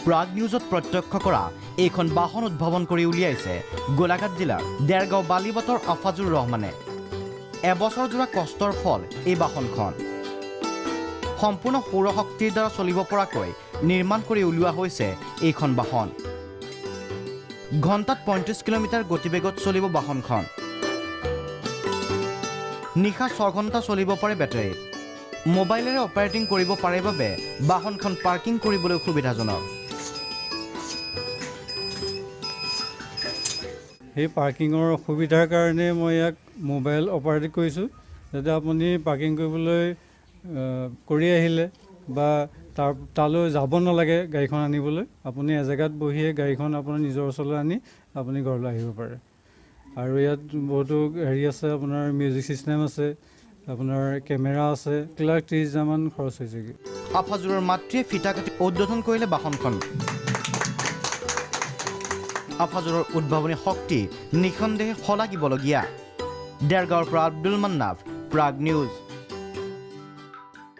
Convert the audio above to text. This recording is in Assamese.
প্ৰাগ নিউজত প্ৰত্যক্ষ কৰা এইখন বাহন উদ্ভাৱন কৰি উলিয়াইছে গোলাঘাট জিলাৰ দেৰগাঁও বালিবতৰ আফাজুৰ ৰহমানে। এবছৰ জোৰা কষ্টৰ ফল এই বাহনখন সম্পূৰ্ণ সৌৰশক্তিৰ দ্বাৰা চলিব পৰাকৈ নিৰ্মাণ কৰি উলিওৱা হৈছে এইখন বাহন। ঘণ্টাত ৩৫ কিলোমিটাৰ গতিবেগত চলিব বাহনখন। নিশা ৬ ঘণ্টা চলিব পাৰে বেটাৰী। মোবাইলেৰে অপাৰেটিং কৰিব পাৰে বাবে বাহনখন পাৰ্কিং কৰিবলৈ সুবিধাজনক। এই পাৰ্কিঙৰ অসুবিধাৰ কাৰণে মই ইয়াক মোবাইল অপাৰেট কৰিছোঁ, যাতে আপুনি পাৰ্কিং কৰিবলৈ কৰি আহিলে বা তালৈ যাব নালাগে গাড়ীখন আনিবলৈ, আপুনি এজেগাত বহিয়ে গাড়ীখন আপোনাৰ নিজৰ ওচৰলৈ আনি আপুনি ঘৰলৈ আহিব পাৰে। আৰু ইয়াত বহুতো হেৰি আছে, আপোনাৰ মিউজিক ছিষ্টেম আছে, আপোনাৰ কেমেৰা আছে। 30,000মান খৰচ হৈছেগৈ। আফাজুৰৰ মাতৃয়ে ফিটা কাটি উদ্বোধন কৰিলে বাহনখন। আফাজুৰৰ উদ্ভাৱনী শক্তি নিঃসন্দেহে শলাগিবলগীয়া। দেৰগাঁৱৰ পৰা আব্দুল মান্নাফ, প্ৰাগ নিউজ।